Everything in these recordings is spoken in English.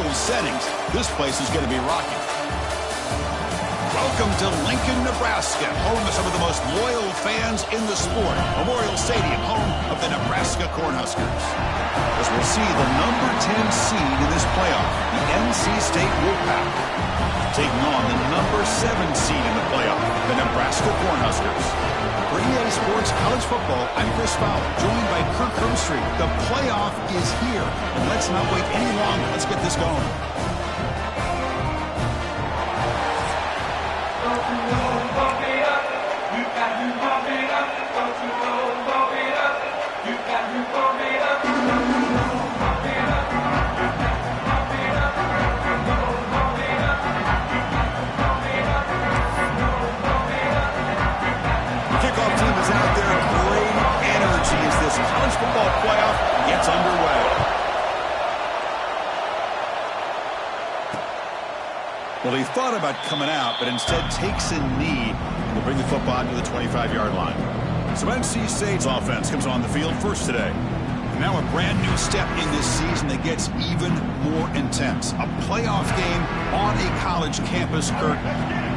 controlled settings, this place is going to be rocking. Welcome to Lincoln, Nebraska, home of some of the most loyal fans in the sport. Memorial Stadium, home of the Nebraska Cornhuskers. As we'll see the number 10 seed in this playoff, the NC State Wolfpack, taking on the number 7 seed in the playoff, the Nebraska Cornhuskers. For EA Sports College Football, I'm Chris Fowler, joined by Kirk Herbstreit. The playoff is here, and let's not wait any longer. Let's get this going. College football playoff gets underway. Well, he thought about coming out, but instead takes a knee and will bring the football to the 25-yard line. So NC State's offense comes on the field first today. And now a brand new step in this season that gets even more intense. A playoff game on a college campus, Kirk.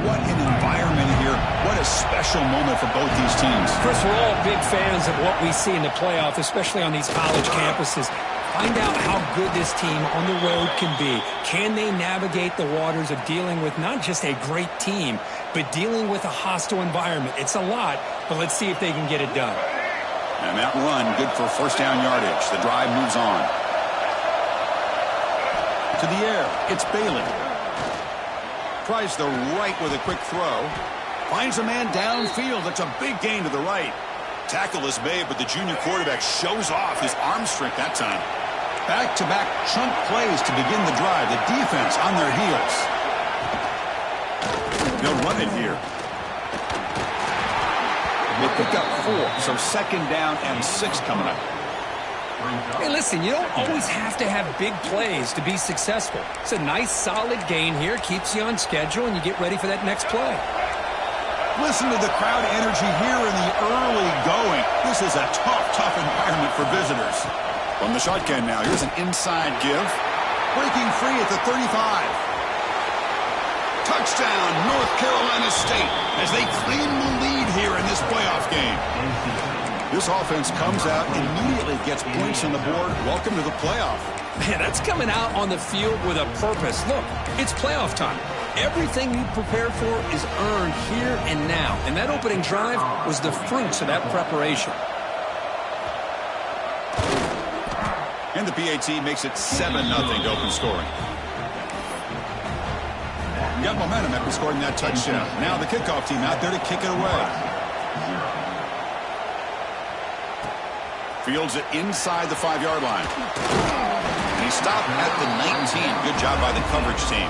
What an environment here. What a special moment for both these teams. Chris, we're all big fans of what we see in the playoff, especially on these college campuses. Find out how good this team on the road can be. Can they navigate the waters of dealing with not just a great team, but dealing with a hostile environment? It's a lot, but let's see if they can get it done. And that run, good for first down yardage. The drive moves on. To the air, it's Bailey. Tries the right with a quick throw. Finds a man downfield. That's a big gain to the right. Tackle is made, but the junior quarterback shows off his arm strength that time. Back-to-back chunk plays to begin the drive. The defense on their heels. They'll run it here. They pick up 4, so second down and 6 coming up. Hey, listen, you don't always have to have big plays to be successful. It's a nice, solid gain here. Keeps you on schedule, and you get ready for that next play. Listen to the crowd energy here in the early going. This is a tough environment for visitors. From the shotgun now, here's an inside give. Breaking free at the 35. Touchdown, North Carolina State, as they claim the lead here in this playoff game. This offense comes out, immediately gets points on the board. Welcome to the playoff. Man, that's coming out on the field with a purpose. Look, it's playoff time. Everything you prepare for is earned here and now. And that opening drive was the fruits of that preparation. And the PAT makes it 7-0 to open scoring. Got momentum after scoring that touchdown. Now the kickoff team out there to kick it away. Fields it inside the 5-yard line. And he stopped at the 19. Good job by the coverage team.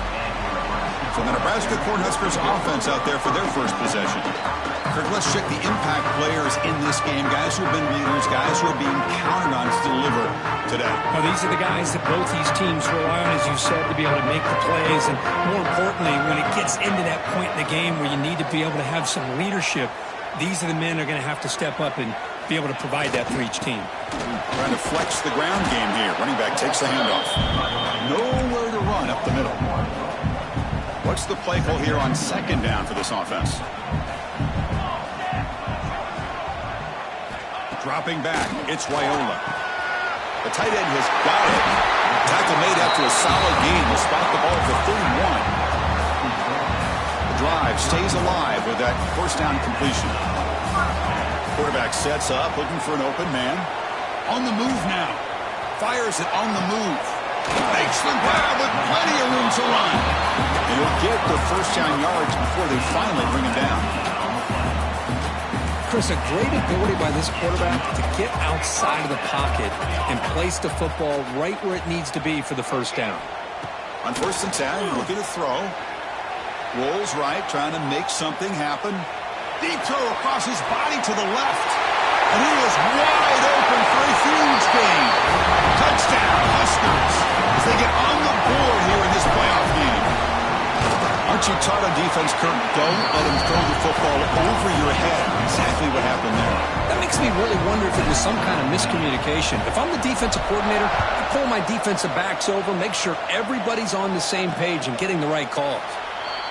So the Nebraska Cornhuskers offense out there for their first possession. Kirk, let's check the impact players in this game. Guys who have been leaders, guys who are being counted on to deliver today. Well, these are the guys that both these teams rely on, as you said, to be able to make the plays. And more importantly, when it gets into that point in the game where you need to be able to have some leadership, these are the men that are going to have to step up and be able to provide that for each team. Trying to flex the ground game here. Running back takes the handoff. Nowhere to run up the middle. What's the play call here on second down for this offense? Dropping back, it's Wyola. The tight end has got it. Tackle made after a solid gain. Will spot the ball for 31. The drive stays alive with that first down completion. Quarterback sets up, looking for an open man. On the move now. Fires it on the move. Makes the grab with plenty of room to run. And he'll get the first down yards before they finally bring him down. Chris, a great ability by this quarterback to get outside of the pocket and place the football right where it needs to be for the first down. On 1st and 10, looking to throw. Rolls right, trying to make something happen. Deep throw across his body to the left. And he is wide open for a huge gain. Touchdown, Huskers, as they get on the board here in this playoff game. Our What you taught on defense, Kurt, don't let him throw the football over your head. Exactly what happened there. That makes me really wonder if it was some kind of miscommunication. If I'm the defensive coordinator, I pull my defensive backs over, make sure everybody's on the same page and getting the right calls.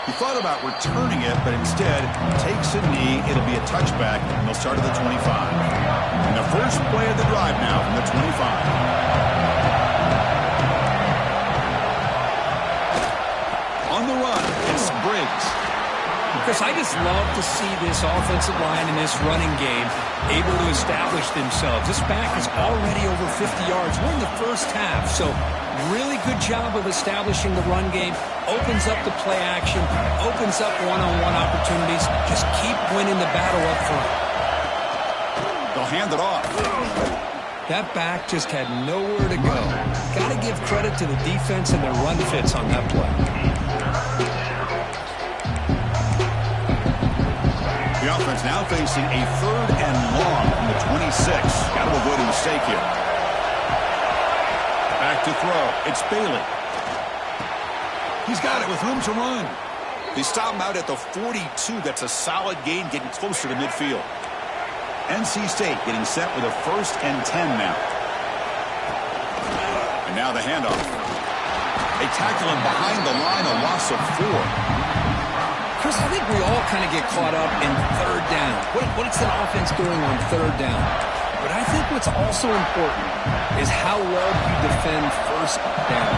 He thought about returning it, but instead takes a knee. It'll be a touchback, and they'll start at the 25. And the first play of the drive now from the 25. On the run, it's Briggs. Chris, I just love to see this offensive line and this running game able to establish themselves. This back is already over 50 yards. We're in the first half, so really good job of establishing the run game. Opens up the play action, opens up one-on-one opportunities. Just keep winning the battle up front. They'll hand it off. That back just had nowhere to go. Got to give credit to the defense and their run fits on that play. The offense now facing a 3rd and long from the 26. Got to avoid a mistake here. Back to throw. It's Bailey. He's got it with room to run. They stop him out at the 42. That's a solid gain, getting closer to midfield. NC State getting set with a 1st and 10 now. And now the handoff. They tackle him behind the line, a loss of 4. Chris, I think we all kind of get caught up in 3rd down. What's an offense doing on 3rd down? But I think what's also important is how well you defend 1st down.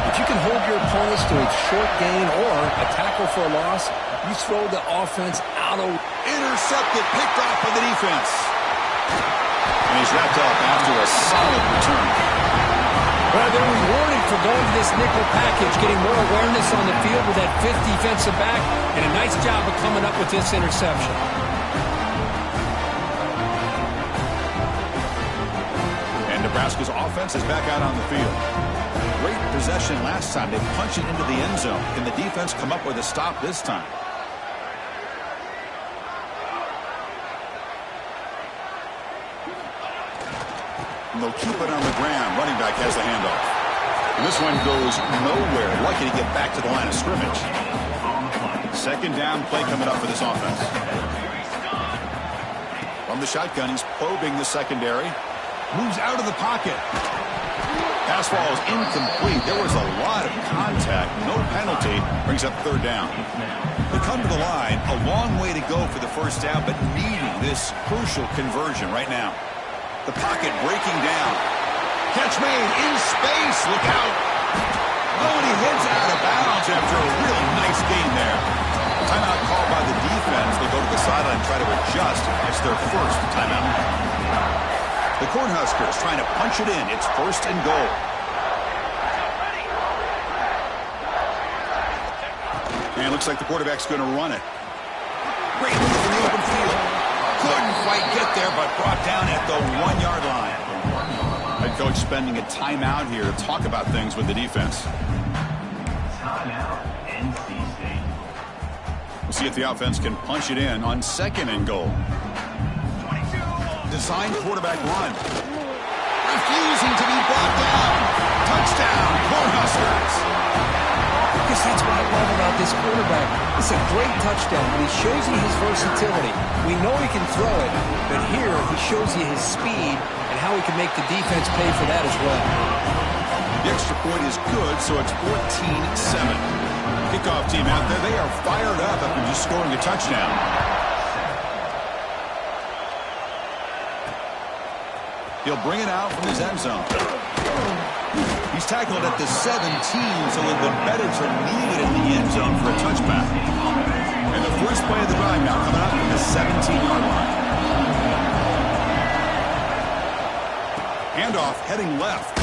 If you can hold your opponents to a short gain or a tackle for a loss, you throw the offense out of... Intercepted, picked off by the defense. And he's wrapped up after a solid return. Well, they're rewarded for going to this nickel package, getting more awareness on the field with that 5th defensive back, and a nice job of coming up with this interception. And Nebraska's offense is back out on the field. Great possession last time. They punch it into the end zone. Can the defense come up with a stop this time? And they'll keep it on the ground. Running back has the handoff. And this one goes nowhere. Lucky to get back to the line of scrimmage. 2nd down play coming up for this offense. From the shotgun, he's probing the secondary. Moves out of the pocket. Pass ball is incomplete. There was a lot of contact. No penalty. Brings up 3rd down. They come to the line. A long way to go for the 1st down, but needing this crucial conversion right now. The pocket breaking down. Catch made in space. Look out. Oh, and he heads out of bounds after a really nice gain there. Timeout called by the defense. They go to the sideline and try to adjust. It's their 1st timeout. The Cornhuskers trying to punch it in. It's 1st and goal. And it looks like the quarterback's going to run it. Great move in the open field. Couldn't quite get there, but brought down at the 1-yard line. Head coach spending a timeout here to talk about things with the defense. Timeout, NC State. We'll see if the offense can punch it in on 2nd and goal. Designed quarterback run. Refusing to be brought down. Touchdown, Cornhuskers. I guess that's what I love about this quarterback. It's a great touchdown, but he shows you his versatility. We know he can throw it, but here he shows you his speed and how he can make the defense pay for that as well. The extra point is good, so it's 14-7. Kickoff team out there, they are fired up after just scoring a touchdown. He'll bring it out from his end zone. He's tackled at the 17, so a little bit better to leave it in the end zone for a touchback. And the first play of the drive now coming out from the 17-yard line. Handoff heading left.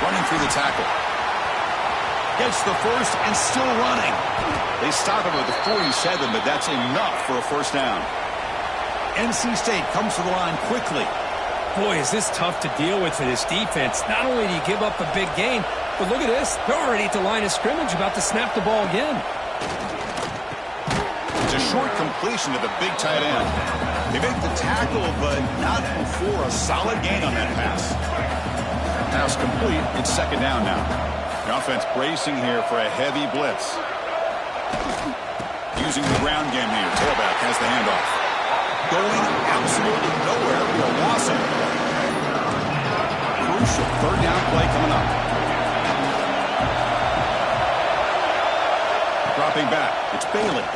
Running through the tackle. Gets the 1st and still running. They stop him at the 47, but that's enough for a 1st down. NC State comes to the line quickly. Boy, is this tough to deal with for this defense. Not only do you give up a big gain, but look at this. They're already at the line of scrimmage, about to snap the ball again. It's a short completion to the big tight end. They make the tackle, but not before a solid gain on that pass. Pass complete. It's 2nd down now. The offense bracing here for a heavy blitz. Using the ground game here. Tailback has the handoff. Going absolutely nowhere. We'll loss him. Crucial third down play coming up. Dropping back. It's Bailey.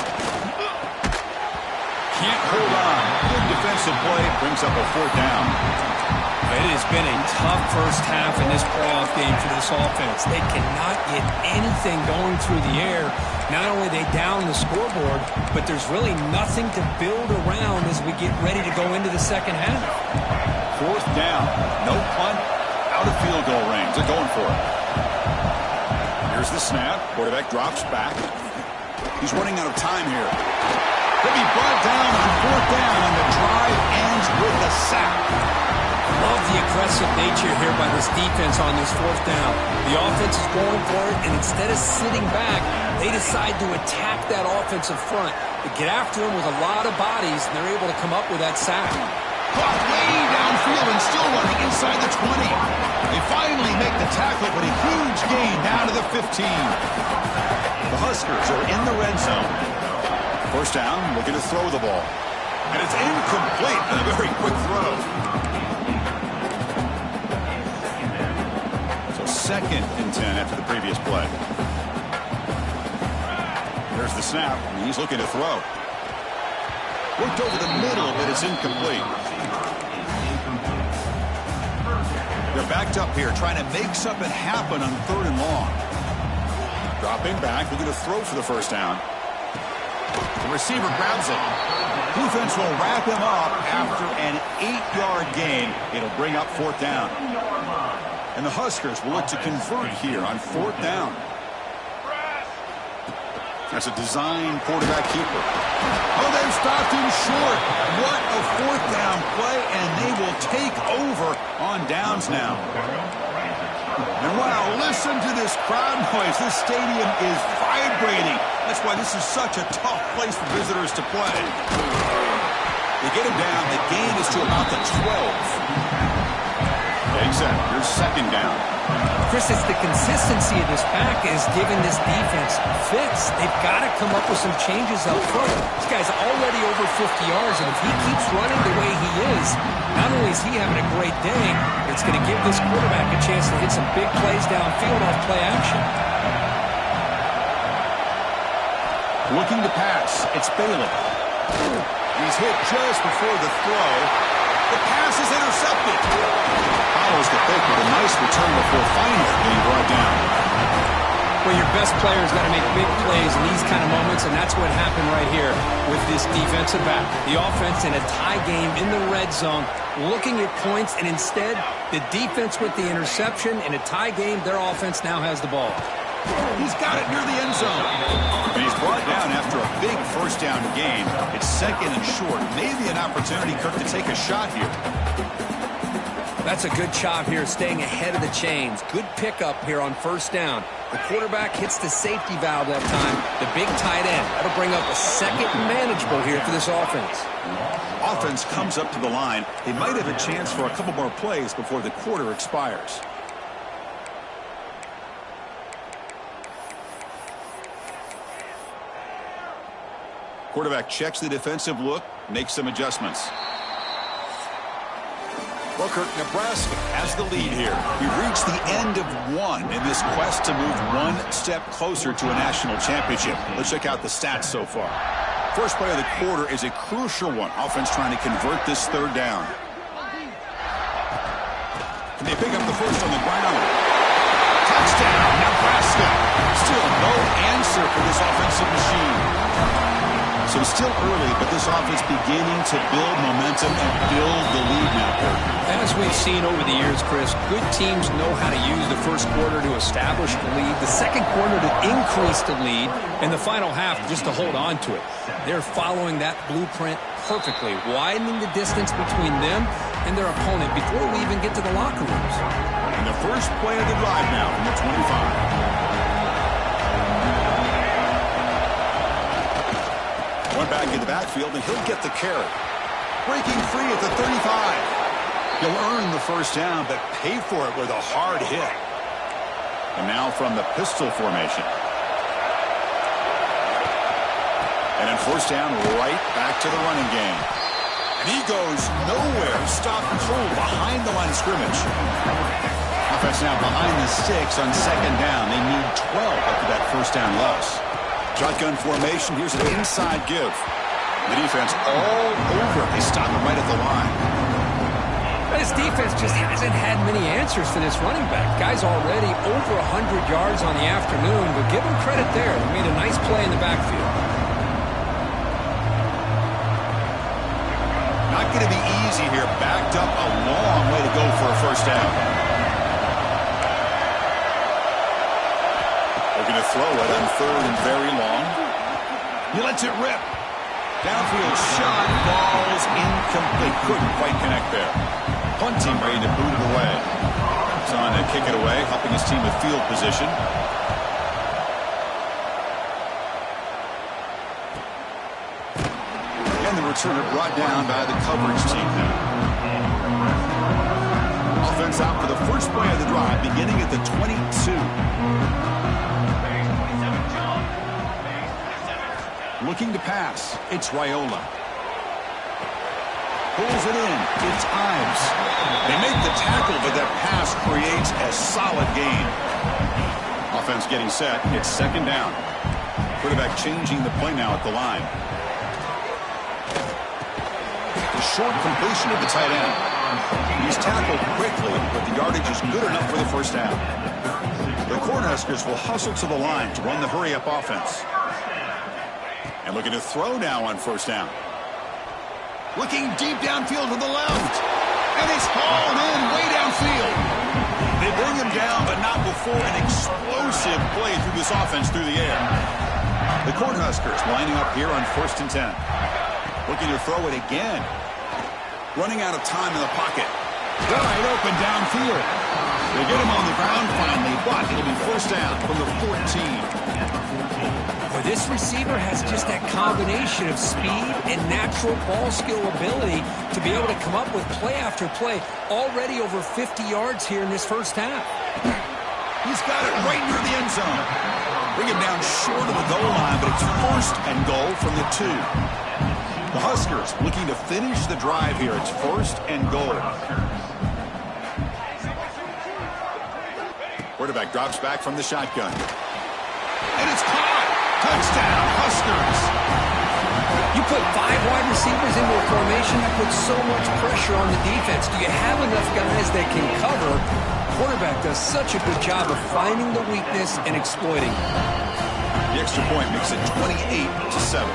Can't hold on. Good defensive play. Brings up a fourth down. It has been a tough first half in this playoff game for this offense. They cannot get anything going through the air. Not only they down the scoreboard, but there's really nothing to build around as we get ready to go into the second half. Fourth down. No punt. Out of field goal range. They're going for it. Here's the snap. Quarterback drops back. He's running out of time here. He'll be brought down on fourth down, and the drive ends with a sack. Love the aggressive nature here by this defense on this fourth down. The offense is going for it, and instead of sitting back, they decide to attack that offensive front. They get after him with a lot of bodies, and they're able to come up with that sack. Caught way downfield and still running inside the 20. They finally make the tackle, but a huge gain down to the 15. The Huskers are in the red zone. First down, looking to throw the ball. And it's incomplete and a very quick throw. So 2nd and 10 after the previous play. There's the snap, and he's looking to throw. Worked over the middle, but it's incomplete. They're backed up here, trying to make something happen on 3rd and long. Dropping back, looking to throw for the first down. The receiver grabs it. Defense will wrap him up after an 8-yard gain. It'll bring up 4th down. And the Huskers will look to convert here on 4th down. That's a design quarterback keeper. Oh, they've stopped him short. What a 4th down play, and they will take over on downs now. And wow, listen to this crowd noise. This stadium is vibrating. That's why this is such a tough place for visitors to play. They get him down. The gain is to about the 12. Getting set. Here's 2nd down. Chris, it's the consistency of this pack is giving this defense fits. They've got to come up with some changes up front. This guy's already over 50 yards, and if he keeps running the way he is, not only is he having a great day, it's going to give this quarterback a chance to hit some big plays downfield off play action. Looking to pass. It's Bailey. He's hit just before the throw. The pass is intercepted. Follows the pick with a nice return before finally being brought down. Well, your best player's got to make big plays in these kind of moments, and that's what happened right here with this defensive back. The offense in a tie game in the red zone, looking at points, and instead, the defense with the interception. In a tie game, their offense now has the ball. He's got it near the end zone. And he's brought down after a big first down gain. It's 2nd and short. Maybe an opportunity, Kirk, to take a shot here. That's a good job here, staying ahead of the chains. Good pickup here on first down. The quarterback hits the safety valve that time. The big tight end. That'll bring up a 2nd and manageable here for this offense. Offense comes up to the line. They might have a chance for a couple more plays before the quarter expires. Quarterback checks the defensive look, makes some adjustments. Well, Kirk, Nebraska has the lead here. We've reached the end of one in this quest to move one step closer to a national championship. Let's check out the stats so far. First play of the quarter is a crucial one. Offense trying to convert this 3rd down. Can they pick up the first on the ground? Touchdown, Nebraska. Still no answer for this offensive machine. So still early, but this offense beginning to build momentum and build the lead now, Kirk. As we've seen over the years, Chris, good teams know how to use the first quarter to establish the lead, the second quarter to increase the lead, and the final half just to hold on to it. They're following that blueprint perfectly, widening the distance between them and their opponent before we even get to the locker rooms. And the first play of the drive now from the 25. One back in the backfield, and he'll get the carry. Breaking free at the 35. He'll earn the first down, but pay for it with a hard hit. And now from the pistol formation. And then first down, right back to the running game. And he goes nowhere. Stopped cold behind the line of scrimmage. Offense now behind the 6 on second down. They need 12 after that first down loss. Shotgun formation. Here's an inside give. The defense all over. They stop him right at the line. This defense just hasn't had many answers for this running back. Guy's already over 100 yards on the afternoon, but give him credit there. He made a nice play in the backfield. Not going to be easy here. Backed up a long way to go for a first down. They're going to throw it on third and very long. He lets it rip. Downfield shot. Ball's incomplete. Couldn't quite connect there. Punt team ready to boot it away. He's on to kick it away, helping his team with field position. And the returner brought down by the coverage team. Offense out for the first play of the drive, beginning at the 22. Looking to pass. It's Raiola. Pulls it in. It's Ives. They make the tackle, but that pass creates a solid gain. Offense getting set. It's second down. Quarterback changing the play now at the line. The short completion of the tight end. He's tackled quickly, but the yardage is good enough for the first down. The Cornhuskers will hustle to the line to run the hurry-up offense. And looking to throw now on first down. Looking deep downfield to the left. And he's hauled in way downfield. They bring him down, but not before an explosive play through this offense through the air. The Cornhuskers lining up here on 1st and 10. Looking to throw it again. Running out of time in the pocket. Wide open downfield. They get him on the ground finally, but it'll be first down from the 14. Well, this receiver has just that combination of speed and natural ball skill ability to be able to come up with play after play. Already over 50 yards here in this first half. He's got it right near the end zone. Bring him down short of the goal line, but it's first and goal from the 2. The Huskers looking to finish the drive here. It's first and goal. Quarterback drops back from the shotgun. And it's caught. Touchdown, Huskers. You put 5 wide receivers into a formation, that puts so much pressure on the defense. Do you have enough guys that can cover? Quarterback does such a good job of finding the weakness and exploiting. The extra point makes it 28-7.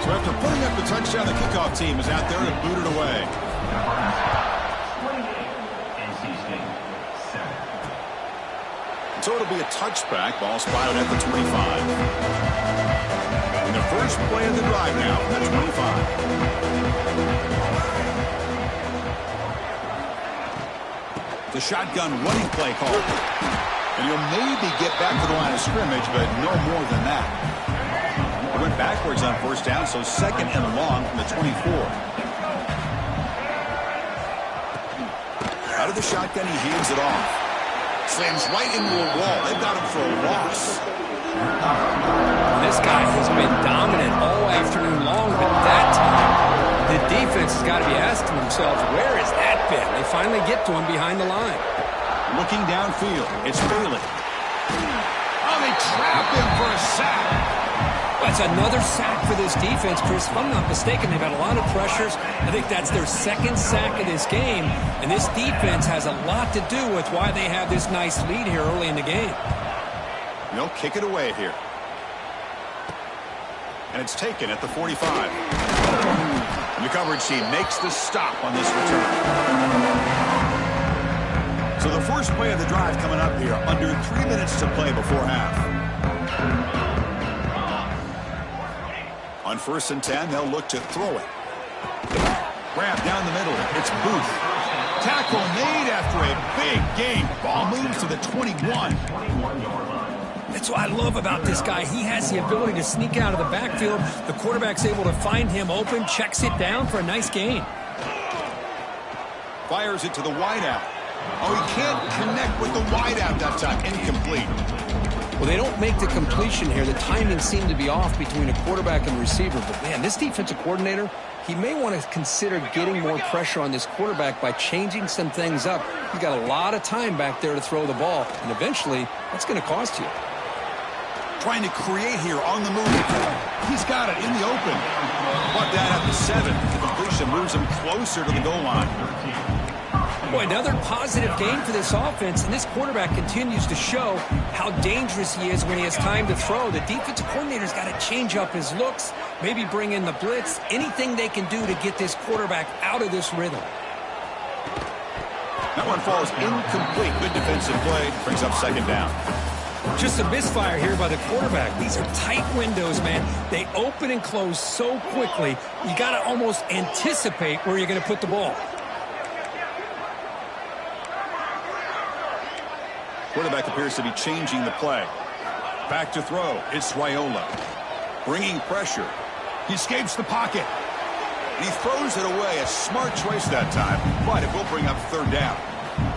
So after putting up the touchdown, the kickoff team is out there to boot it away. So it'll be a touchback. Ball spotted at the 25. And the first play of the drive now from the 25. The shotgun running play call. And he'll maybe get back to the line of scrimmage, but no more than that. He went backwards on first down, so second and long from the 24. Out of the shotgun, he hands it off. Slams right into a wall. They've got him for a loss. This guy has been dominant all afternoon long, but that time, the defense has got to be asking themselves, where has that been? They finally get to him behind the line. Looking downfield, it's Bailey. Oh, they trap him for a sack. That's another sack for this defense, Chris. If I'm not mistaken, they've had a lot of pressures. I think that's their second sack of this game, and this defense has a lot to do with why they have this nice lead here early in the game. They'll kick it away here. And it's taken at the 45. And the coverage team makes the stop on this return. So the first play of the drive coming up here, under 3 minutes to play before half. On 1st and 10, they'll look to throw it. Grab down the middle. It's Booth. Tackle made after a big gain. Ball moves to the 21. That's what I love about this guy. He has the ability to sneak out of the backfield. The quarterback's able to find him open, checks it down for a nice gain. Fires it to the wideout. Oh, he can't connect with the wideout that time. Incomplete. Well, they don't make the completion here. The timing seemed to be off between a quarterback and receiver. But, man, this defensive coordinator, he may want to consider getting more pressure on this quarterback by changing some things up. He's got a lot of time back there to throw the ball, and eventually that's going to cost you. Trying to create here on the move. He's got it in the open. Brought down at the 7. The completion moves him closer to the goal line. Boy, another positive game for this offense, and this quarterback continues to show how dangerous he is when he has time to throw. The defensive coordinator's got to change up his looks, maybe bring in the blitz, anything they can do to get this quarterback out of this rhythm. That one falls incomplete. Good defensive play. Brings up second down. Just a misfire here by the quarterback. These are tight windows, man. They open and close so quickly, you got to almost anticipate where you're going to put the ball. Quarterback appears to be changing the play. Back to throw. It's Raiola. Bringing pressure. He escapes the pocket. And he throws it away. A smart choice that time, but it will bring up third down.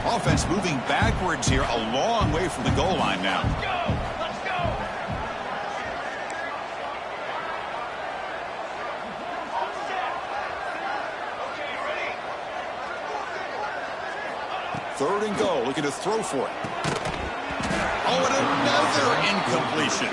Offense moving backwards here, a long way from the goal line now. Let's go! Third and goal, looking to throw for it. Oh, and another incompletion.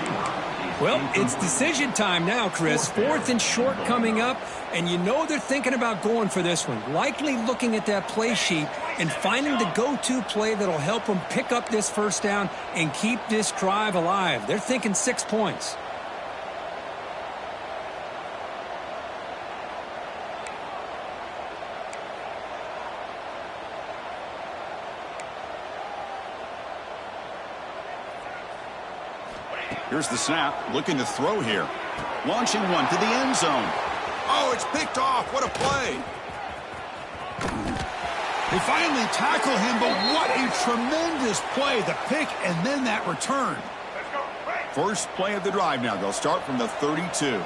Well, it's decision time now, Chris. Fourth and short coming up, and you know they're thinking about going for this one. Likely looking at that play sheet and finding the go-to play that'll help them pick up this first down and keep this drive alive. They're thinking 6 points. Here's the snap, looking to throw here. Launching one to the end zone. Oh, it's picked off. What a play. They finally tackle him, but what a tremendous play. The pick and then that return. First play of the drive now. They'll start from the 32.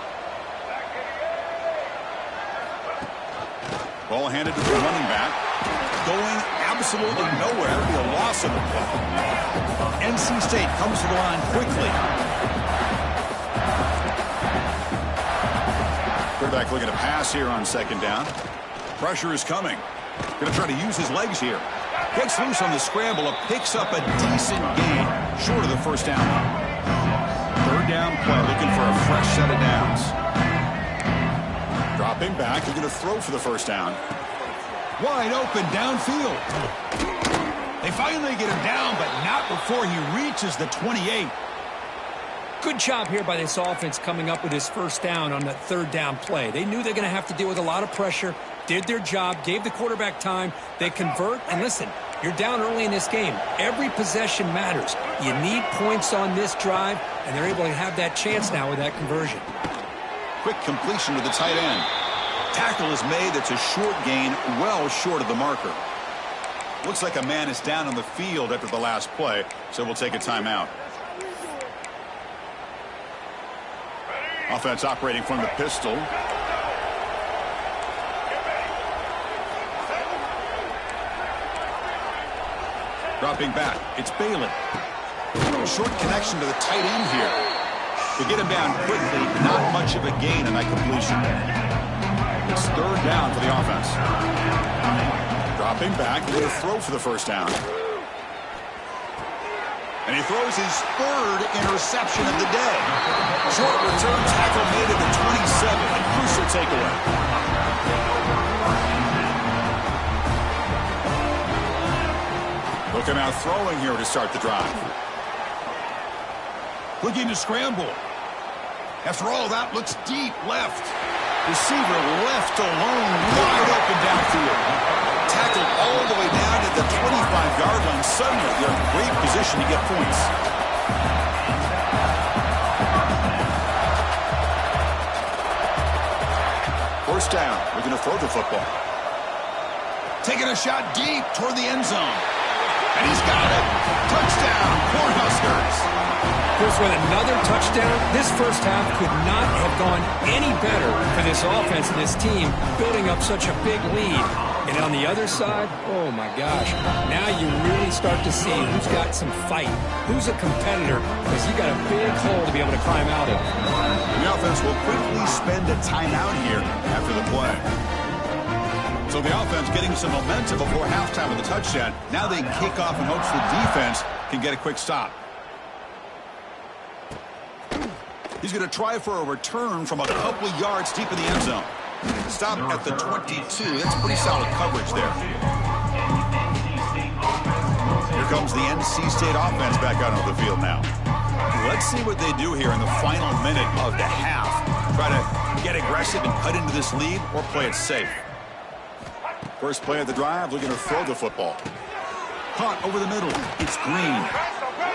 Ball handed to the running back. Going absolutely nowhere. It'll be a loss of the play. NC State comes to the line quickly. Quarterback looking to pass here on second down. Pressure is coming. Going to try to use his legs here. Gets loose on the scramble. Picks up a decent gain. Short of the first down. Third down play. Looking for a fresh set of downs. Dropping back. Looking to throw for the first down. Wide open downfield. They finally get him down, but not before he reaches the 28. Good job here by this offense coming up with his first down on that third down play. They knew they're going to have to deal with a lot of pressure, did their job, gave the quarterback time. They convert, and listen, you're down early in this game. Every possession matters. You need points on this drive, and they're able to have that chance now with that conversion. Quick completion to the tight end. Tackle is made. That's a short gain, well short of the marker. Looks like a man is down on the field after the last play, so we'll take a timeout. Offense operating from the pistol. Dropping back. It's Balin. Short connection to the tight end here. To get him down quickly, not much of a gain in that completion. It's third down for the offense. Dropping back, going to throw for the first down. And he throws his third interception of the day. Short return tackle made at the 27. A crucial takeaway. Looking out throwing here to start the drive. Looking to scramble. After all that, looks deep left. Receiver left alone, wide open downfield. Tackled all the way down at the 25-yard line. Suddenly, they're in great position to get points. First down. Looking to throw the football. Taking a shot deep toward the end zone. And he's got it. Touchdown, Cornhuskers. Chris, with another touchdown, this first half could not have gone any better for this offense and this team, building up such a big lead. And on the other side, oh my gosh, now you really start to see who's got some fight, who's a competitor, because you got a big hole to be able to climb out of. The offense will quickly spend a timeout here after the play. So the offense getting some momentum before halftime with the touchdown. Now they kick off in hopes the defense can get a quick stop. He's going to try for a return from a couple of yards deep in the end zone. Stop at the 22. That's pretty solid coverage there. Here comes the NC State offense back out on the field now. Let's see what they do here in the final minute of the half. Try to get aggressive and cut into this lead or play it safe. First play of the drive, looking to throw the football. Caught over the middle. It's Green.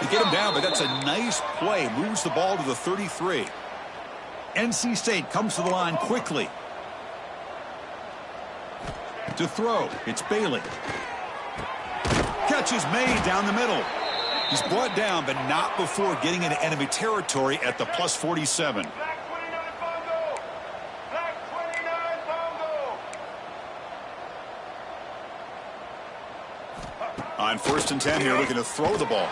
They get him down, but that's a nice play. Moves the ball to the 33. NC State comes to the line quickly. To throw, it's Bailey. Catch is made down the middle. He's brought down, but not before getting into enemy territory at the plus 47. On 1st and 10 here, looking to throw the ball.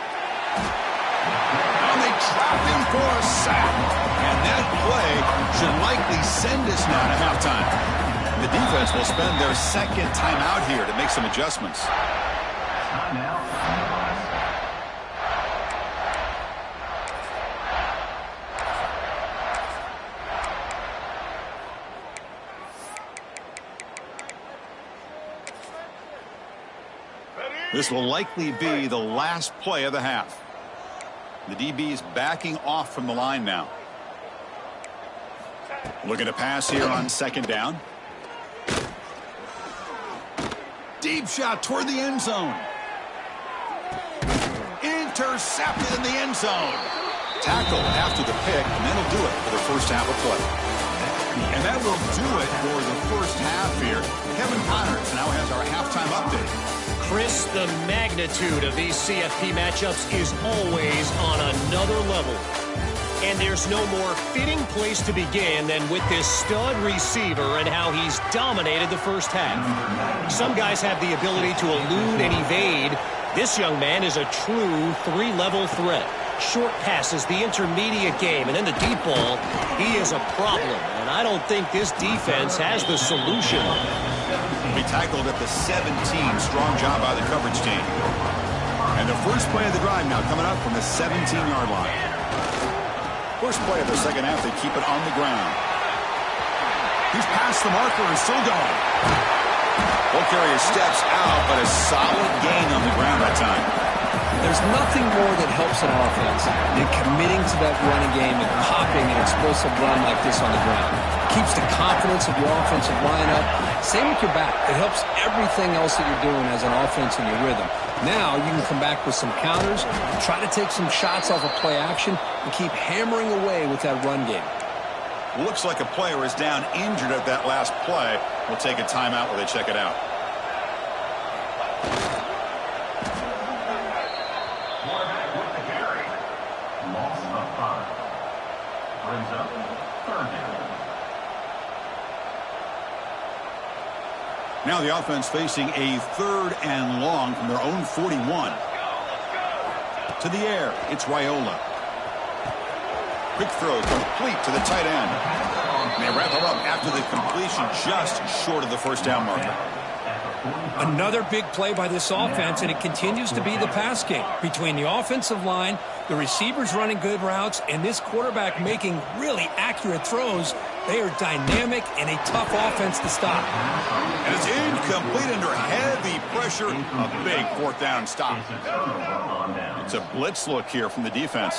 And they trap him for a sack. And that play should likely send us now to halftime. The defense will spend their second timeout here to make some adjustments. Timeout, Nebraska. This will likely be the last play of the half. The DB is backing off from the line now. Looking to pass here on 2nd down. Deep shot toward the end zone. Intercepted in the end zone. Tackle after the pick, and that'll do it for the first half of play. And that will do it for the first half here. Kevin Connors now has our halftime update. Chris, the magnitude of these CFP matchups is always on another level. And there's no more fitting place to begin than with this stud receiver and how he's dominated the first half. Some guys have the ability to elude and evade. This young man is a true 3-level threat. Short passes, the intermediate game, and then the deep ball. He is a problem, and I don't think this defense has the solution. He tackled at the 17. Strong job by the coverage team. And the first play of the drive now coming up from the 17-yard line. First play of the second half, they keep it on the ground. He's past the marker and still going. Ball carrier steps out, but a solid gain on the ground that time. There's nothing more that helps an offense than committing to that running game and popping an explosive run like this on the ground. It keeps the confidence of your offensive line up. Same with your back. It helps everything else that you're doing as an offense in your rhythm. Now you can come back with some counters, try to take some shots off of play action, and keep hammering away with that run game. Looks like a player is down injured at that last play. We'll take a timeout while they check it out. Quarterback with the carry. Loss of 5. Brings up 3rd down. Now the offense facing a 3rd and long from their own 41. To the air, it's Raiola. Quick throw complete to the tight end. And they wrap him up after the completion just short of the first down marker. Another big play by this offense, and it continues to be the pass game. Between the offensive line, the receivers running good routes, and this quarterback making really accurate throws, they are dynamic and a tough offense to stop. And it's incomplete under heavy pressure. A big 4th down stop. It's a blitz look here from the defense.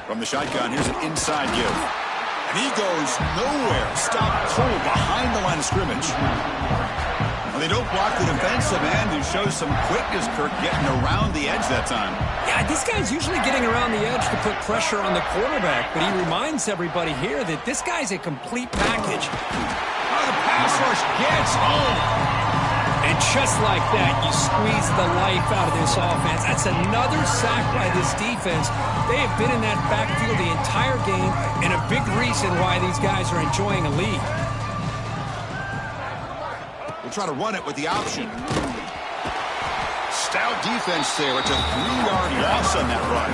From the shotgun, here's an inside give. And he goes nowhere. Stopped cold behind the line of scrimmage. Well, they don't block the defensive end, who shows some quickness, Kirk, getting around the edge that time. Yeah, this guy's usually getting around the edge to put pressure on the quarterback, but he reminds everybody here that this guy's a complete package. Oh, the pass rush gets home. And just like that, you squeeze the life out of this offense. That's another sack by this defense. They have been in that backfield the entire game, and a big reason why these guys are enjoying a lead. We'll try to run it with the option. Stout defense there. It's a 3-yard loss on that run.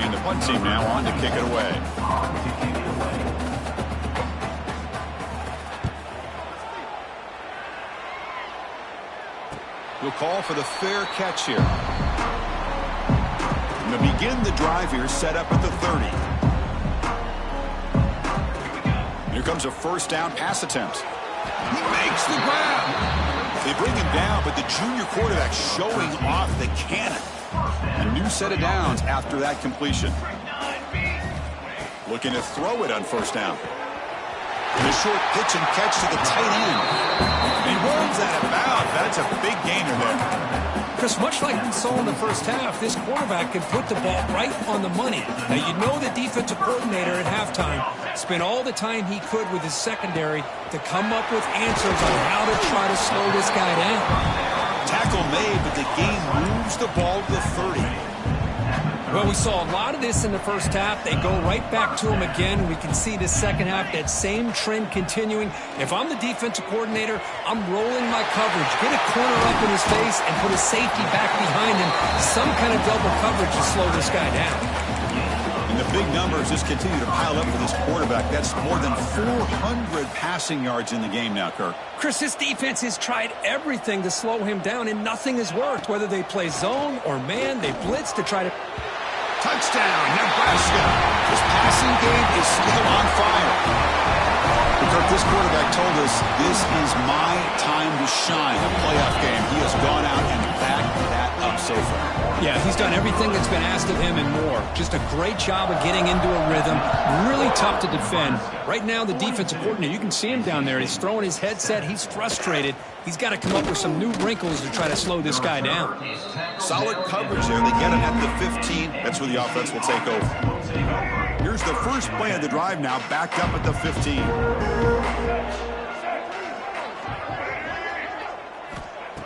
And the punt team now on to kick it away. We'll call for the fair catch here. And to begin the drive here, set up at the 30. Here comes a first down pass attempt. He makes the grab. They bring him down, but the junior quarterback showing off the cannon. A new set of downs after that completion. Looking to throw it on first down. And a short pitch and catch to the tight end. He runs out of bounds. That's a big gainer there. Chris, much like we saw in the first half, this quarterback can put the ball right on the money. Now, you know the defensive coordinator at halftime spent all the time he could with his secondary to come up with answers on how to try to slow this guy down. Tackle made, but the game moves the ball to the 30. Well, we saw a lot of this in the first half. They go right back to him again. We can see the second half, that same trend continuing. If I'm the defensive coordinator, I'm rolling my coverage. Get a corner up in his face and put a safety back behind him. Some kind of double coverage to slow this guy down. And the big numbers just continue to pile up for this quarterback. That's more than 400 passing yards in the game now, Kirk. Chris, this defense has tried everything to slow him down, and nothing has worked. Whether they play zone or man, they blitz to try to... Touchdown, Nebraska. This passing game is still on fire. Kirk, this quarterback told us this is my time to shine, a playoff game. He has gone out and backed that up so far. Yeah, he's done everything that's been asked of him and more. Just a great job of getting into a rhythm. Really tough to defend. Right now, the defensive coordinator, you can see him down there. He's throwing his headset. He's frustrated. He's got to come up with some new wrinkles to try to slow this guy down. Solid coverage there. They get him at the 15. That's where the offense will take over. Here's the first play of the drive now, backed up at the 15.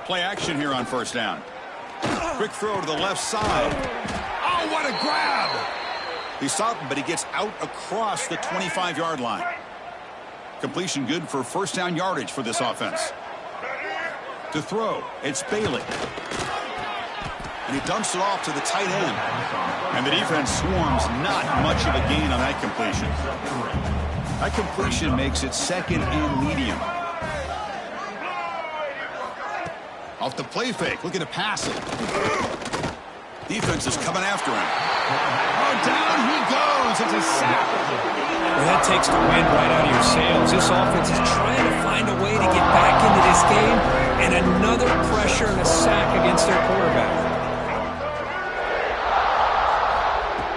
Play action here on first down. Quick throw to the left side. Oh, what a grab! He stopped him, but he gets out across the 25-yard line. Completion good for first down yardage for this offense. To throw, it's Bailey. And he dumps it off to the tight end. And the defense swarms, not much of a gain on that completion. That completion makes it second and medium. Off the play fake, looking to pass it. Defense is coming after him. Oh, down he goes. It's a sack. Well, that takes the wind right out of your sails. This offense is trying to find a way to get back into this game, and another pressure and a sack against their quarterback.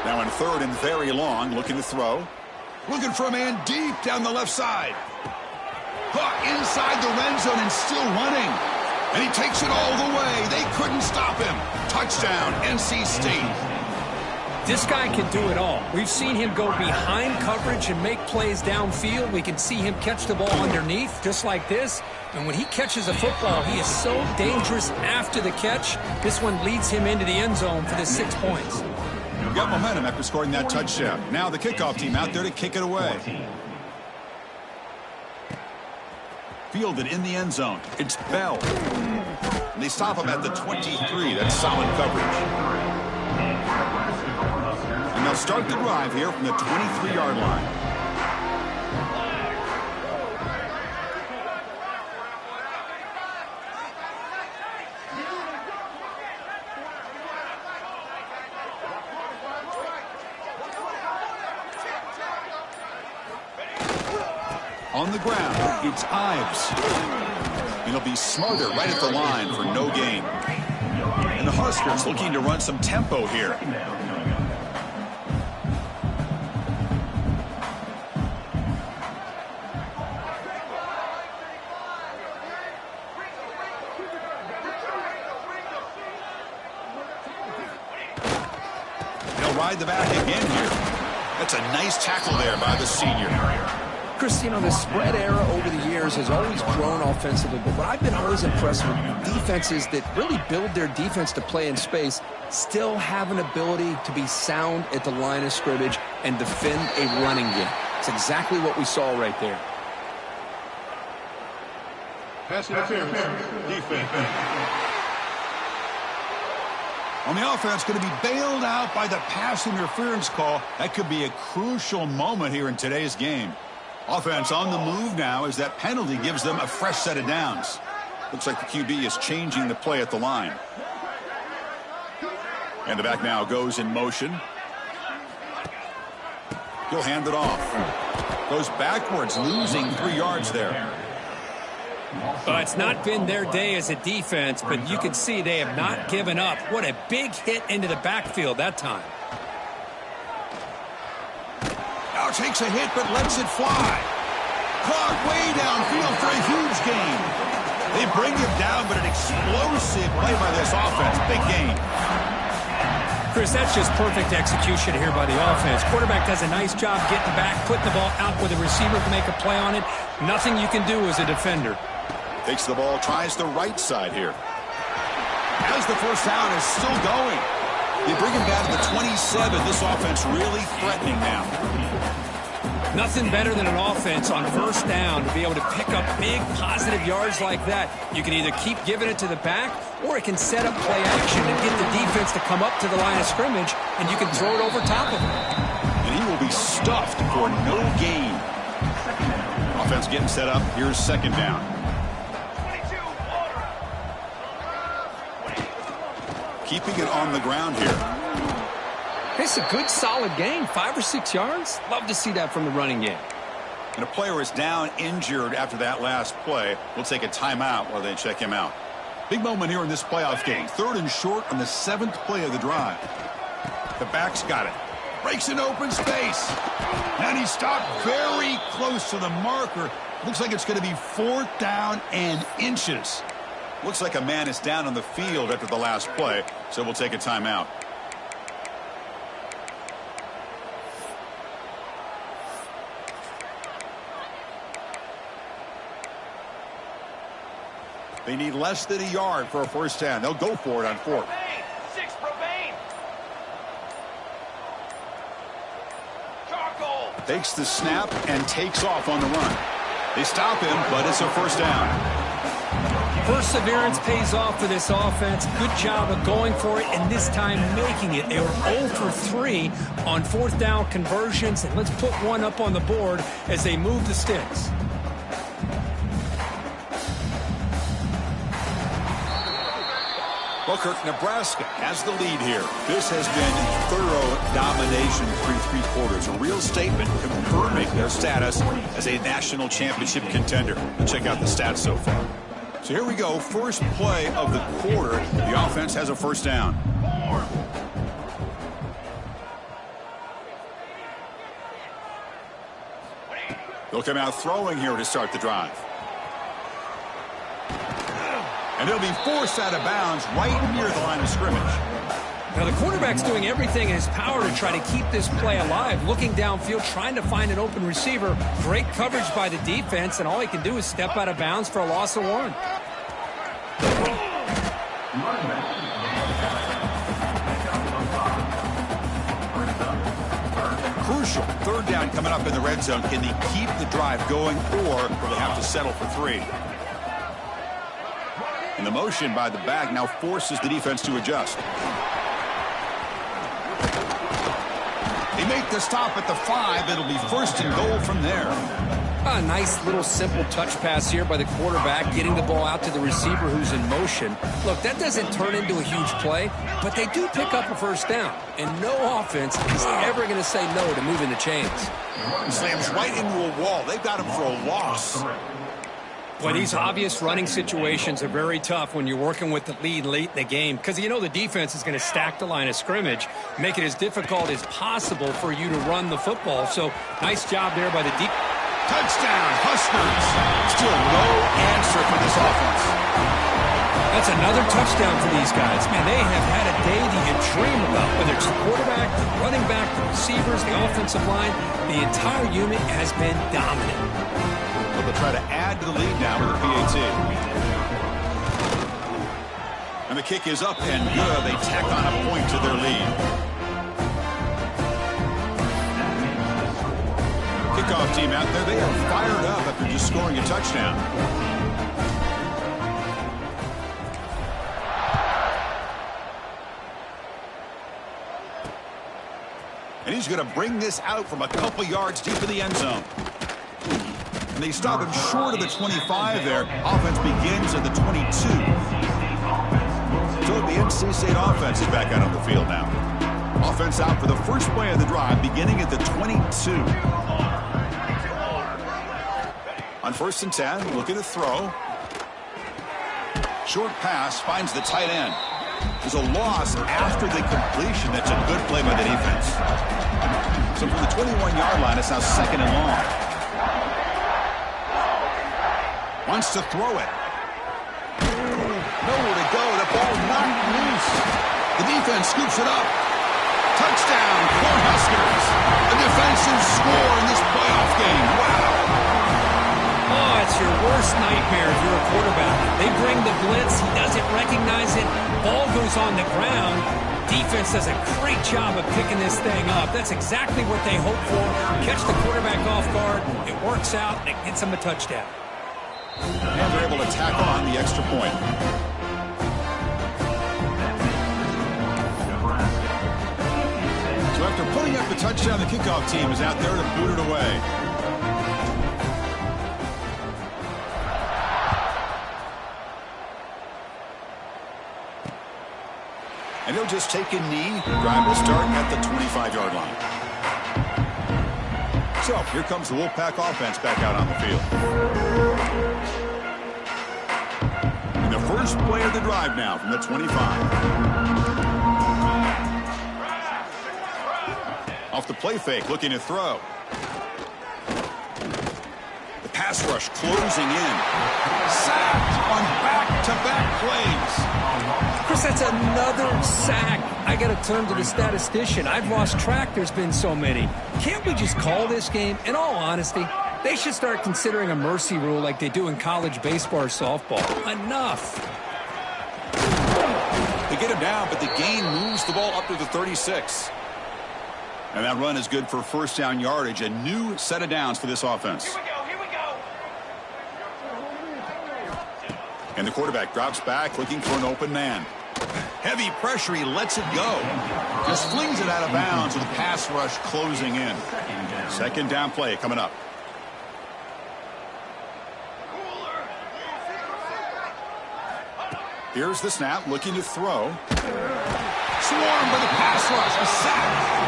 Now in third and very long, looking to throw. Looking for a man deep down the left side. Inside the red zone and still running. And he takes it all the way. They couldn't stop him. Touchdown, NC State. This guy can do it all. We've seen him go behind coverage and make plays downfield. We can see him catch the ball underneath, just like this. And when he catches a football, he is so dangerous after the catch. This one leads him into the end zone for the 6 points. Got momentum after scoring that touchdown. Now the kickoff team out there to kick it away. Fielded in the end zone. It's Bell. And they stop him at the 23. That's solid coverage. And they'll start the drive here from the 23-yard line. On the ground, it's Ives. He'll be smarter right at the line for no gain. And the Huskers looking to run some tempo here. They'll ride the back again here. That's a nice tackle there by the senior. Chris, you know, the spread era over the years has always grown offensively, but what I've been always impressed with defenses that really build their defense to play in space still have an ability to be sound at the line of scrimmage and defend a running game. It's exactly what we saw right there. Pass interference. Defense. On the offense, going to be bailed out by the pass interference call. That could be a crucial moment here in today's game. Offense on the move now as that penalty gives them a fresh set of downs. Looks like the QB is changing the play at the line. And the back now goes in motion. He'll hand it off. Goes backwards, losing 3 yards there. Well, it's not been their day as a defense, but you can see they have not given up. What a big hit into the backfield that time. Now takes a hit, but lets it fly. Clock way downfield for a huge gain. They bring him down, but an explosive play by this offense. Big gain. Chris, that's just perfect execution here by the offense. Quarterback does a nice job getting back, putting the ball out with a receiver to make a play on it. Nothing you can do as a defender. Takes the ball, tries the right side here. As the first down is still going. They bring him down to the 27. This offense really threatening now. Nothing better than an offense on first down to be able to pick up big positive yards like that. You can either keep giving it to the back, or it can set up play action and get the defense to come up to the line of scrimmage, and you can throw it over top of them. And he will be stuffed for no gain. Offense getting set up. Here's second down. Keeping it on the ground here. It's a good, solid game. 5 or 6 yards. Love to see that from the running game. And a player is down injured after that last play. We'll take a timeout while they check him out. Big moment here in this playoff game. 3rd and short on the 7th play of the drive. The back's got it. Breaks an open space. And he stopped very close to the marker. Looks like it's going to be 4th down and inches. Looks like a man is down on the field after the last play, so we'll take a timeout. They need less than a yard for a first down. They'll go for it on 4th. Takes the snap and takes off on the run. They stop him, but it's a first down. Perseverance pays off for this offense. Good job of going for it, and this time making it. They were 0 for 3 on 4th down conversions, and let's put one up on the board as they move the sticks. Well, Kirk, Nebraska has the lead here. This has been thorough domination through 3 quarters. A real statement confirming their status as a national championship contender. Let's check out the stats so far. So here we go. First play of the quarter. The offense has a first down. They'll come out throwing here to start the drive. And he'll be forced out of bounds right near the line of scrimmage. Now, the quarterback's doing everything in his power to try to keep this play alive, looking downfield, trying to find an open receiver. Great coverage by the defense, and all he can do is step out of bounds for a loss of 1. Crucial. 3rd down coming up in the red zone. Can they keep the drive going, or will they have to settle for 3? And the motion by the back now forces the defense to adjust. They make the stop at the 5. It'll be 1st and goal from there. A nice little simple touch pass here by the quarterback, getting the ball out to the receiver who's in motion. Look, that doesn't turn into a huge play, but they do pick up a first down. And no offense is ever going to say no to moving the chains. Slams right into a wall. They've got him for a loss. Boy, these obvious running situations are very tough when you're working with the lead late in the game, because you know the defense is going to stack the line of scrimmage, make it as difficult as possible for you to run the football. So nice job there by the deep. Touchdown, Huskers. Still no answer for this offense. That's another touchdown for these guys. Man, they have had a day that you dream about, whether it's the quarterback, the running back, the receivers, the offensive line. The entire unit has been dominant. They'll try to add to the lead now with the PAT. And the kick is up and good. They tack on a point to their lead. Kickoff team out there. They are fired up after just scoring a touchdown. And he's going to bring this out from a couple yards deep in the end zone. And they stop him short of the 25 there. Offense begins at the 22. So the NC State offense is back out on the field now. Offense out for the first play of the drive, beginning at the 22. On 1st and 10, looking to throw. Short pass finds the tight end. There's a loss after the completion. That's a good play by the defense. So from the 21-yard line, it's now 2nd and long. Wants to throw it. Nowhere to go. The ball knocked loose. The defense scoops it up. Touchdown, Cornhuskers. A defensive score in this playoff game. Wow. Oh, it's your worst nightmare if you're a quarterback. They bring the blitz. He doesn't recognize it. Ball goes on the ground. Defense does a great job of picking this thing up. That's exactly what they hope for. Catch the quarterback off guard. It works out, and it gets them a touchdown. And they're able to tack on the extra point. So after putting up the touchdown, the kickoff team is out there to boot it away. And he'll just take a knee. The drive will start at the 25-yard line. So here comes the Wolfpack offense back out on the field. And the first play of the drive now from the 25. Off the play fake, looking to throw. The pass rush closing in. Sacked on back-to-back plays. Chris, that's another sack. I got to turn to the statistician. I've lost track. There's been so many. Can't we just call this game? In all honesty, they should start considering a mercy rule like they do in college baseball or softball. Enough. They get him down, but the gain moves the ball up to the 36. And that run is good for first down yardage. A new set of downs for this offense. Here we go. And the quarterback drops back, looking for an open man. Heavy pressure, he lets it go. Just flings it out of bounds with a pass rush closing in. Second down play coming up. Here's the snap, looking to throw. Swarmed by the pass rush, a sack.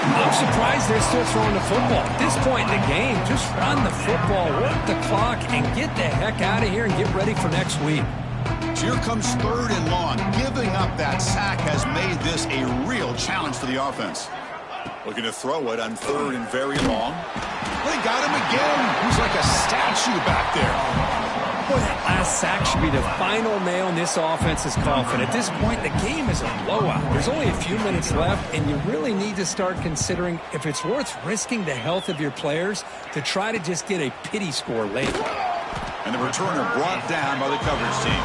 I'm surprised they're still throwing the football. At this point in the game, just run the football, work the clock, and get the heck out of here and get ready for next week. So here comes 3rd and long. Giving up that sack has made this a real challenge for the offense. Looking to throw it on 3rd and very long. They got him again. He's like a statue back there. Boy, that last sack should be the final nail in this offense's coffin. At this point, the game is a blowout. There's only a few minutes left, and you really need to start considering if it's worth risking the health of your players to try to just get a pity score late. And the returner brought down by the coverage team.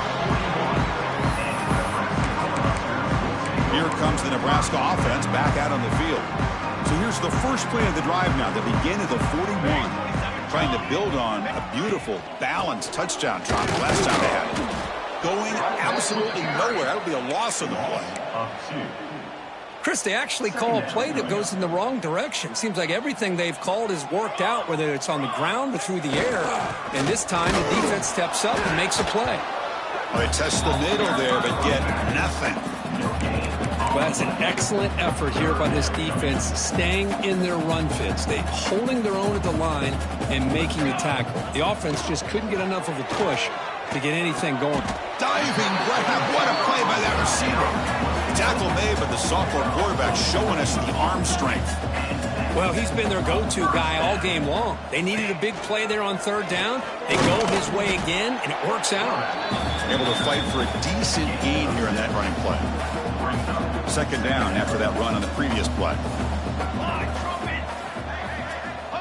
Here comes the Nebraska offense back out on the field. So here's the first play of the drive now. They begin at the 41. Trying to build on a beautiful, balanced touchdown drop last time they had it. Going absolutely nowhere. That would be a loss of the play. Chris, they actually call a play that goes in the wrong direction. Seems like everything they've called has worked out, whether it's on the ground or through the air. And this time, the defense steps up and makes a play. Well, they test the middle there, but get nothing. Well, that's an excellent effort here by this defense, staying in their run fits. They holding their own at the line and making the tackle. The offense just couldn't get enough of a push to get anything going. Diving grab, what a play by that receiver. The tackle made, but the sophomore quarterback showing us the arm strength. Well, he's been their go-to guy all game long. They needed a big play there on 3rd down. They go his way again, and it works out. Able to fight for a decent gain here in that running play. 2nd down after that run on the previous play.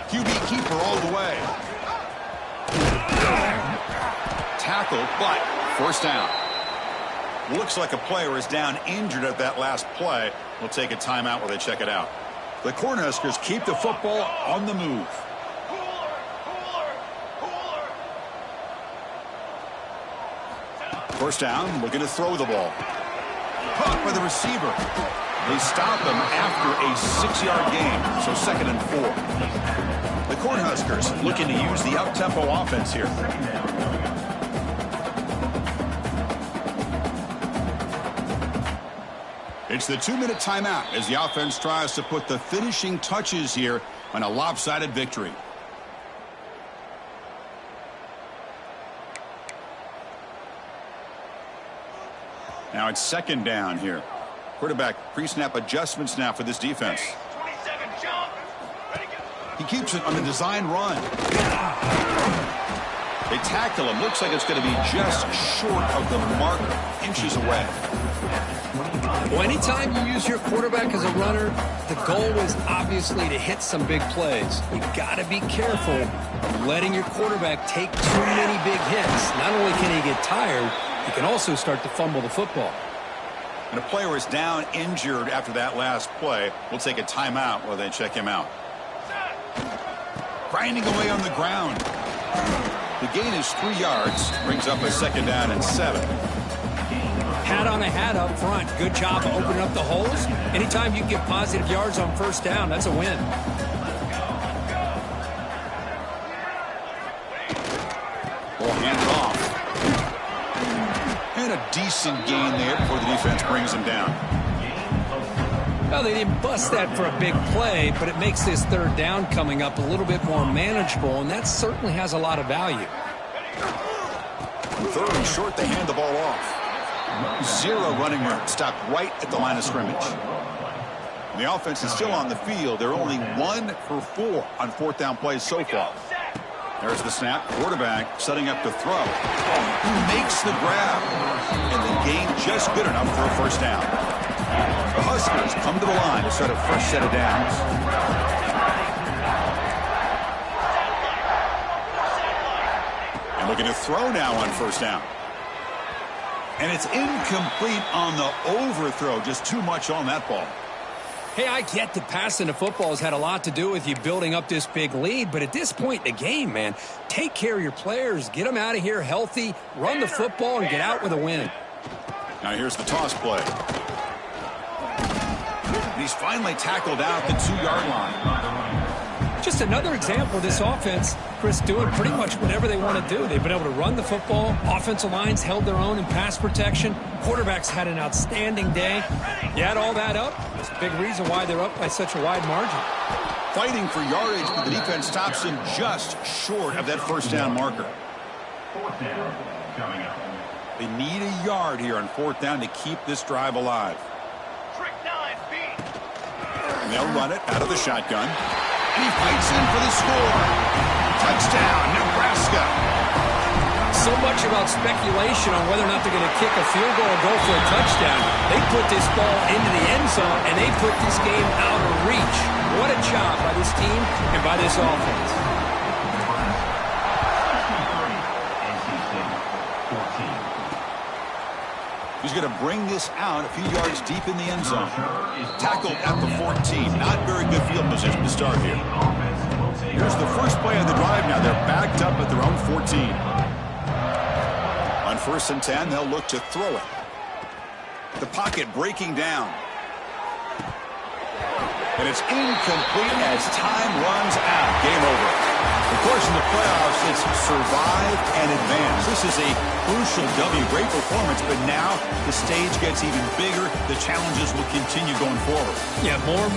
QB keeper all the way. Tackle, but first down. Looks like a player is down injured at that last play. We'll take a timeout while they check it out. The Cornhuskers keep the football on the move. First down, looking to throw the ball. Caught by the receiver. They stop him after a 6-yard gain, so 2nd and 4. The Cornhuskers looking to use the up-tempo offense here. It's the 2-minute timeout as the offense tries to put the finishing touches here on a lopsided victory. Now it's 2nd down here. Quarterback pre-snap adjustments now for this defense. He keeps it on the design run. They tackle him. Looks like it's going to be just short of the marker, inches away. Well, anytime you use your quarterback as a runner, the goal is obviously to hit some big plays. You got to be careful of letting your quarterback take too many big hits. Not only can he get tired, he can also start to fumble the football. And a player is down injured after that last play. We'll take a timeout while they check him out. Grinding away on the ground. The gain is 3 yards. Brings up a 2nd down and 7. Hat on a hat up front. Good job of opening up the holes. Anytime you get positive yards on 1st down, that's a win. Ball handed off. And a decent gain there before the defense brings him down. Well, they didn't bust that for a big play, but it makes this 3rd down coming up a little bit more manageable, and that certainly has a lot of value. On 3rd and short, they hand the ball off. 0 running room, stopped right at the line of scrimmage. And the offense is still on the field. They're only 1 for 4 on 4th down plays so far. There's the snap. Quarterback setting up to throw. He makes the grab. And the gain just good enough for a 1st down. The Huskers come to the line to start a fresh set of downs. And looking to throw now on 1st down. And it's incomplete on the overthrow. Just too much on that ball. Hey, I get that passing the football has had a lot to do with you building up this big lead, but at this point in the game, man, take care of your players, get them out of here healthy, run the football, and get out with a win. Now here's the toss play. He's finally tackled out the 2-yard line. Just another example of this offense, Chris, doing pretty much whatever they want to do. They've been able to run the football. Offensive lines held their own in pass protection. Quarterbacks had an outstanding day. You add all that up, it's a big reason why they're up by such a wide margin. Fighting for yardage, but the defense stops him just short of that 1st down marker. 4th down coming up. They need a yard here on 4th down to keep this drive alive. And they'll run it out of the shotgun. And he fights in for the score. Touchdown, Nebraska. So much about speculation on whether or not they're going to kick a field goal or go for a touchdown. They put this ball into the end zone, and they put this game out of reach. What a job by this team and by this offense. He's going to bring this out a few yards deep in the end zone. Tackled at the 14. Not very good field position to start here. Here's the first play of the drive now. They're backed up at their own 14. On 1st and 10, they'll look to throw it. The pocket breaking down. And it's incomplete as time runs out. Game over. Of course, in the playoffs, it's survive and advance. This is a crucial W. Great performance, but now the stage gets even bigger. The challenges will continue going forward. Yeah, more